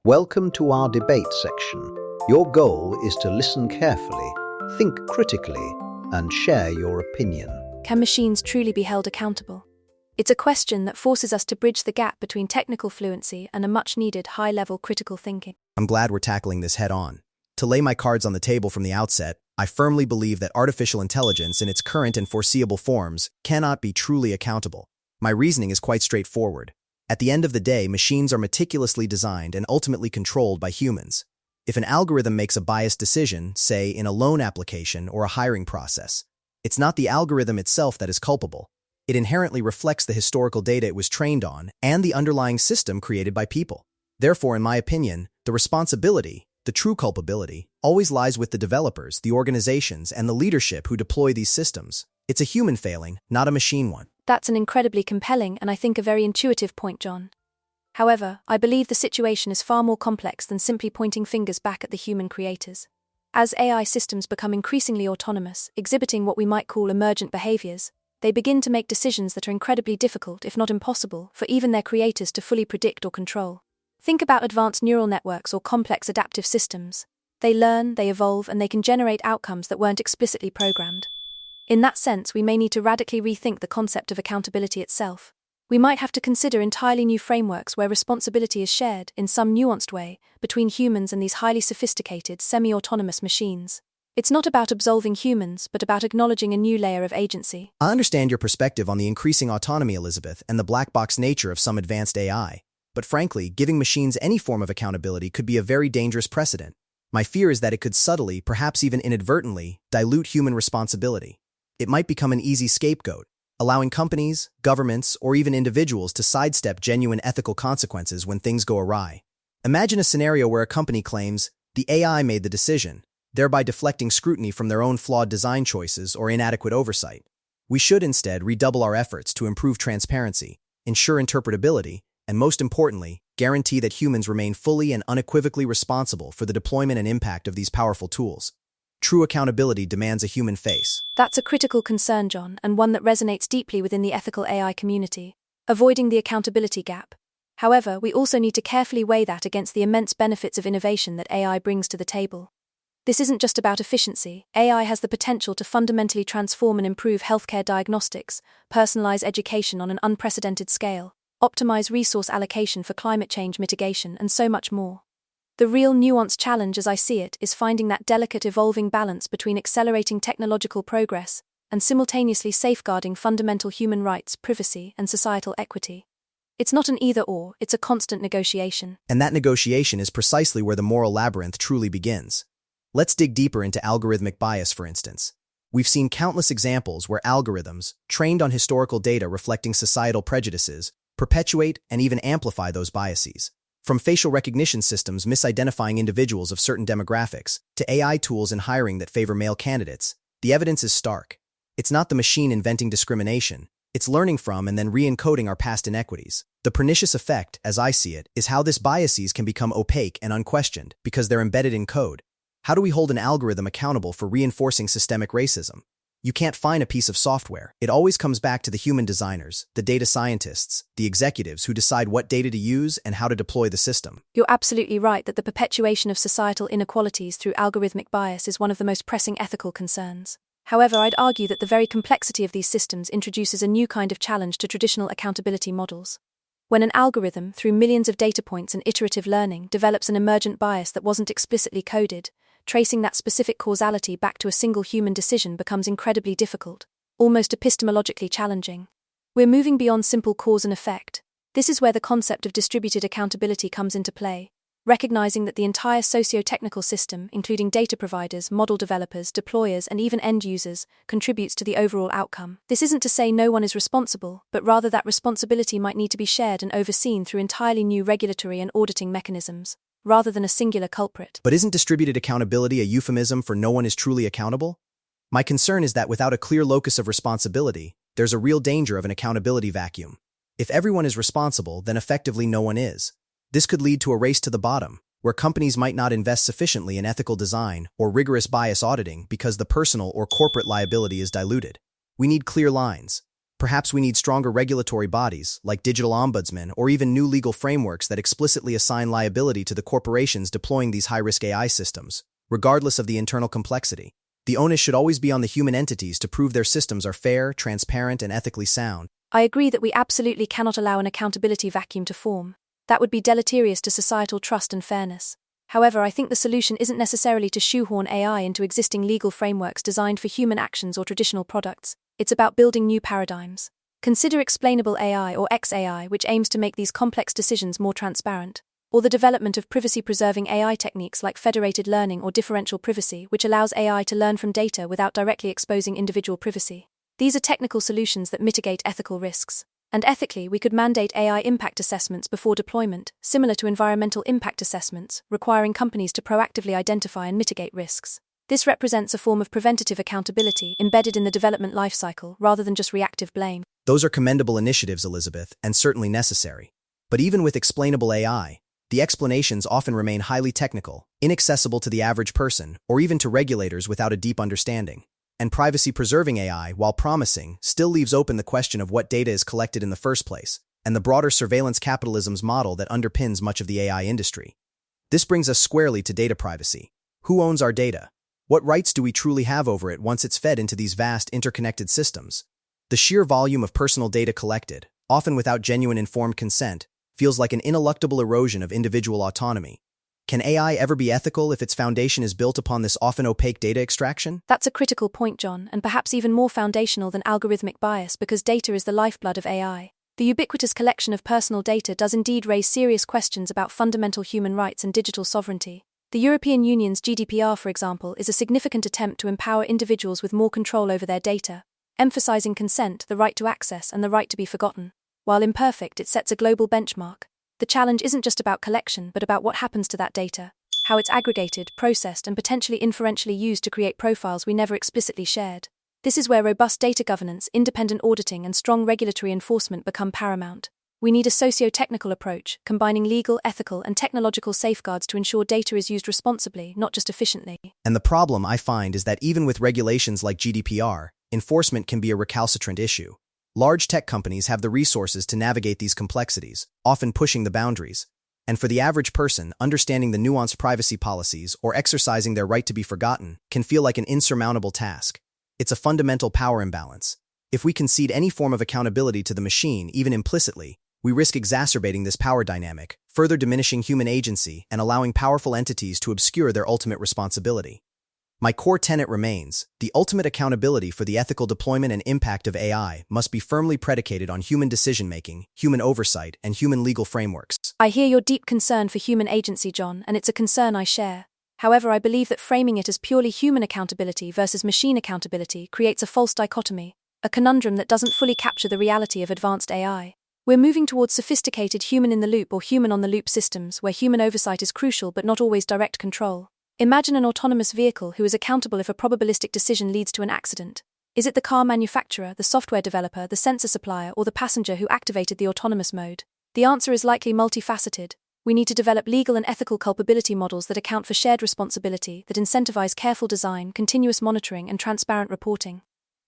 Welcome to our debate section. Your goal is to listen carefully, think critically, and share your opinion. Can machines truly be held accountable? It's a question that forces us to bridge the gap between technical fluency and a much-needed high-level critical thinking. I'm glad we're tackling this head-on. To lay my cards on the table from the outset, I firmly believe that artificial intelligence in its current and foreseeable forms cannot be truly accountable. My reasoning is quite straightforward. At the end of the day, machines are meticulously designed and ultimately controlled by humans. If an algorithm makes a biased decision, say in a loan application or a hiring process, it's not the algorithm itself that is culpable. It inherently reflects the historical data it was trained on and the underlying system created by people. Therefore, in my opinion, the responsibility, the true culpability, always lies with the developers, the organizations, and the leadership who deploy these systems. It's a human failing, not a machine one. That's an incredibly compelling and I think a very intuitive point, John. However, I believe the situation is far more complex than simply pointing fingers back at the human creators. As AI systems become increasingly autonomous, exhibiting what we might call emergent behaviors, they begin to make decisions that are incredibly difficult, if not impossible, for even their creators to fully predict or control. Think about advanced neural networks or complex adaptive systems. They learn, they evolve, and they can generate outcomes that weren't explicitly programmed. In that sense, we may need to radically rethink the concept of accountability itself. We might have to consider entirely new frameworks where responsibility is shared, in some nuanced way, between humans and these highly sophisticated, semi-autonomous machines. It's not about absolving humans, but about acknowledging a new layer of agency. I understand your perspective on the increasing autonomy, Elizabeth, and the black box nature of some advanced AI. But frankly, giving machines any form of accountability could be a very dangerous precedent. My fear is that it could subtly, perhaps even inadvertently, dilute human responsibility. It might become an easy scapegoat, allowing companies, governments, or even individuals to sidestep genuine ethical consequences when things go awry. Imagine a scenario where a company claims, the AI made the decision, thereby deflecting scrutiny from their own flawed design choices or inadequate oversight. We should instead redouble our efforts to improve transparency, ensure interpretability, and most importantly, guarantee that humans remain fully and unequivocally responsible for the deployment and impact of these powerful tools. True accountability demands a human face. That's a critical concern, John, and one that resonates deeply within the ethical AI community, avoiding the accountability gap. However, we also need to carefully weigh that against the immense benefits of innovation that AI brings to the table. This isn't just about efficiency. AI has the potential to fundamentally transform and improve healthcare diagnostics, personalize education on an unprecedented scale, optimize resource allocation for climate change mitigation, and so much more. The real nuanced challenge, as I see it, is finding that delicate evolving balance between accelerating technological progress and simultaneously safeguarding fundamental human rights, privacy, and societal equity. It's not an either-or, it's a constant negotiation. And that negotiation is precisely where the moral labyrinth truly begins. Let's dig deeper into algorithmic bias, for instance. We've seen countless examples where algorithms, trained on historical data reflecting societal prejudices, perpetuate and even amplify those biases. From facial recognition systems misidentifying individuals of certain demographics, to AI tools in hiring that favor male candidates, the evidence is stark. It's not the machine inventing discrimination. It's learning from and then re-encoding our past inequities. The pernicious effect, as I see it, is how these biases can become opaque and unquestioned because they're embedded in code. How do we hold an algorithm accountable for reinforcing systemic racism? You can't find a piece of software. It always comes back to the human designers, the data scientists, the executives who decide what data to use and how to deploy the system. You're absolutely right that the perpetuation of societal inequalities through algorithmic bias is one of the most pressing ethical concerns. However, I'd argue that the very complexity of these systems introduces a new kind of challenge to traditional accountability models. When an algorithm, through millions of data points and iterative learning, develops an emergent bias that wasn't explicitly coded, tracing that specific causality back to a single human decision becomes incredibly difficult, almost epistemologically challenging. We're moving beyond simple cause and effect. This is where the concept of distributed accountability comes into play, recognizing that the entire socio-technical system, including data providers, model developers, deployers, and even end users, contributes to the overall outcome. This isn't to say no one is responsible, but rather that responsibility might need to be shared and overseen through entirely new regulatory and auditing mechanisms, rather than a singular culprit. But isn't distributed accountability a euphemism for no one is truly accountable? My concern is that without a clear locus of responsibility, there's a real danger of an accountability vacuum. If everyone is responsible, then effectively no one is. This could lead to a race to the bottom, where companies might not invest sufficiently in ethical design or rigorous bias auditing because the personal or corporate liability is diluted. We need clear lines. Perhaps we need stronger regulatory bodies, like digital ombudsmen, or even new legal frameworks that explicitly assign liability to the corporations deploying these high-risk AI systems, regardless of the internal complexity. The onus should always be on the human entities to prove their systems are fair, transparent, and ethically sound. I agree that we absolutely cannot allow an accountability vacuum to form. That would be deleterious to societal trust and fairness. However, I think the solution isn't necessarily to shoehorn AI into existing legal frameworks designed for human actions or traditional products. It's about building new paradigms. Consider explainable AI or XAI, which aims to make these complex decisions more transparent, or the development of privacy-preserving AI techniques like federated learning or differential privacy, which allows AI to learn from data without directly exposing individual privacy. These are technical solutions that mitigate ethical risks. And ethically, we could mandate AI impact assessments before deployment, similar to environmental impact assessments, requiring companies to proactively identify and mitigate risks. This represents a form of preventative accountability embedded in the development lifecycle rather than just reactive blame. Those are commendable initiatives, Elizabeth, and certainly necessary. But even with explainable AI, the explanations often remain highly technical, inaccessible to the average person, or even to regulators without a deep understanding. And privacy-preserving AI, while promising, still leaves open the question of what data is collected in the first place, and the broader surveillance capitalism's model that underpins much of the AI industry. This brings us squarely to data privacy. Who owns our data? What rights do we truly have over it once it's fed into these vast, interconnected systems? The sheer volume of personal data collected, often without genuine informed consent, feels like an ineluctable erosion of individual autonomy. Can AI ever be ethical if its foundation is built upon this often opaque data extraction? That's a critical point, John, and perhaps even more foundational than algorithmic bias because data is the lifeblood of AI. The ubiquitous collection of personal data does indeed raise serious questions about fundamental human rights and digital sovereignty. The European Union's GDPR, for example, is a significant attempt to empower individuals with more control over their data, emphasizing consent, the right to access, and the right to be forgotten. While imperfect, it sets a global benchmark. The challenge isn't just about collection, but about what happens to that data, how it's aggregated, processed, and potentially inferentially used to create profiles we never explicitly shared. This is where robust data governance, independent auditing, and strong regulatory enforcement become paramount. We need a socio-technical approach, combining legal, ethical, and technological safeguards to ensure data is used responsibly, not just efficiently. And the problem, I find, is that even with regulations like GDPR, enforcement can be a recalcitrant issue. Large tech companies have the resources to navigate these complexities, often pushing the boundaries. And for the average person, understanding the nuanced privacy policies or exercising their right to be forgotten can feel like an insurmountable task. It's a fundamental power imbalance. If we concede any form of accountability to the machine, even implicitly, we risk exacerbating this power dynamic, further diminishing human agency and allowing powerful entities to obscure their ultimate responsibility. My core tenet remains: the ultimate accountability for the ethical deployment and impact of AI must be firmly predicated on human decision-making, human oversight, and human legal frameworks. I hear your deep concern for human agency, John, and it's a concern I share. However, I believe that framing it as purely human accountability versus machine accountability creates a false dichotomy, a conundrum that doesn't fully capture the reality of advanced AI. We're moving towards sophisticated human-in-the-loop or human-on-the-loop systems where human oversight is crucial but not always direct control. Imagine an autonomous vehicle who is accountable if a probabilistic decision leads to an accident. Is it the car manufacturer, the software developer, the sensor supplier, or the passenger who activated the autonomous mode? The answer is likely multifaceted. We need to develop legal and ethical culpability models that account for shared responsibility, that incentivize careful design, continuous monitoring, and transparent reporting.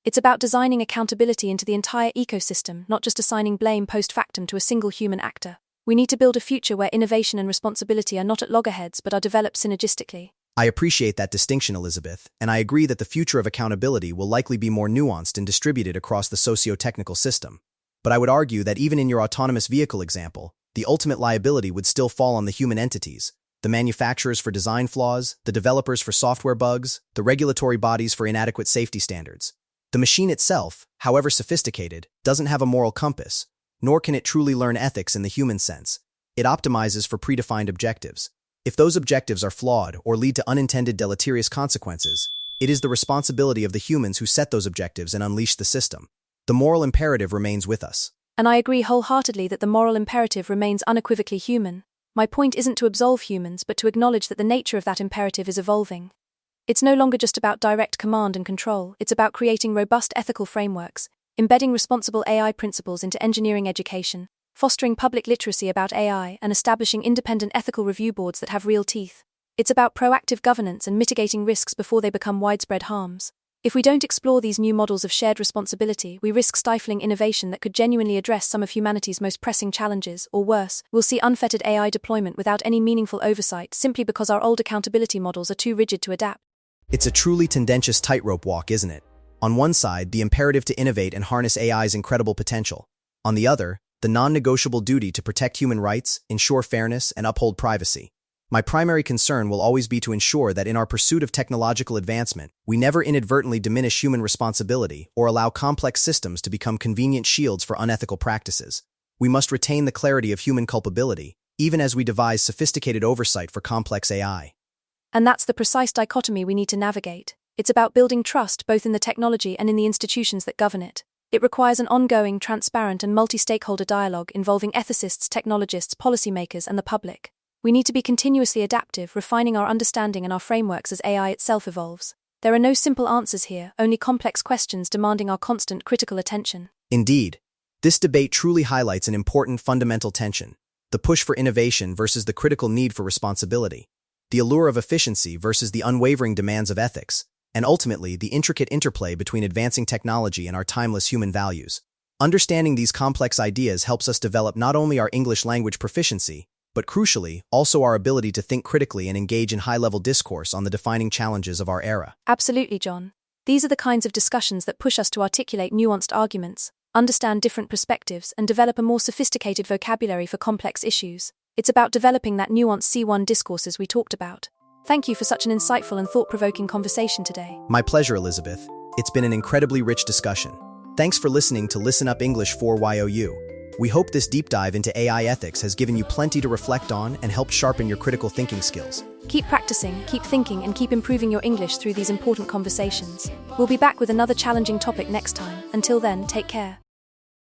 It's about designing accountability into the entire ecosystem, not just assigning blame post factum to a single human actor. We need to build a future where innovation and responsibility are not at loggerheads but are developed synergistically. I appreciate that distinction, Elizabeth, and I agree that the future of accountability will likely be more nuanced and distributed across the socio-technical system. But I would argue that even in your autonomous vehicle example, the ultimate liability would still fall on the human entities: the manufacturers for design flaws, the developers for software bugs, the regulatory bodies for inadequate safety standards. The machine itself, however sophisticated, doesn't have a moral compass, nor can it truly learn ethics in the human sense. It optimizes for predefined objectives. If those objectives are flawed or lead to unintended deleterious consequences, it is the responsibility of the humans who set those objectives and unleash the system. The moral imperative remains with us. And I agree wholeheartedly that the moral imperative remains unequivocally human. My point isn't to absolve humans, but to acknowledge that the nature of that imperative is evolving. It's no longer just about direct command and control, it's about creating robust ethical frameworks, embedding responsible AI principles into engineering education, fostering public literacy about AI, and establishing independent ethical review boards that have real teeth. It's about proactive governance and mitigating risks before they become widespread harms. If we don't explore these new models of shared responsibility, we risk stifling innovation that could genuinely address some of humanity's most pressing challenges, or worse, we'll see unfettered AI deployment without any meaningful oversight simply because our old accountability models are too rigid to adapt. It's a truly tendentious tightrope walk, isn't it? On one side, the imperative to innovate and harness AI's incredible potential. On the other, the non-negotiable duty to protect human rights, ensure fairness, and uphold privacy. My primary concern will always be to ensure that in our pursuit of technological advancement, we never inadvertently diminish human responsibility or allow complex systems to become convenient shields for unethical practices. We must retain the clarity of human culpability, even as we devise sophisticated oversight for complex AI. And that's the precise dichotomy we need to navigate. It's about building trust both in the technology and in the institutions that govern it. It requires an ongoing, transparent, and multi-stakeholder dialogue involving ethicists, technologists, policymakers, and the public. We need to be continuously adaptive, refining our understanding and our frameworks as AI itself evolves. There are no simple answers here, only complex questions demanding our constant critical attention. Indeed, this debate truly highlights an important fundamental tension: the push for innovation versus the critical need for responsibility, the allure of efficiency versus the unwavering demands of ethics, and ultimately the intricate interplay between advancing technology and our timeless human values. Understanding these complex ideas helps us develop not only our English language proficiency, but crucially, also our ability to think critically and engage in high-level discourse on the defining challenges of our era. Absolutely, John. These are the kinds of discussions that push us to articulate nuanced arguments, understand different perspectives, and develop a more sophisticated vocabulary for complex issues. It's about developing that nuanced C1 discourses we talked about. Thank you for such an insightful and thought-provoking conversation today. My pleasure, Elizabeth. It's been an incredibly rich discussion. Thanks for listening to ListenUp English for YOU. We hope this deep dive into AI ethics has given you plenty to reflect on and helped sharpen your critical thinking skills. Keep practicing, keep thinking, and keep improving your English through these important conversations. We'll be back with another challenging topic next time. Until then, take care.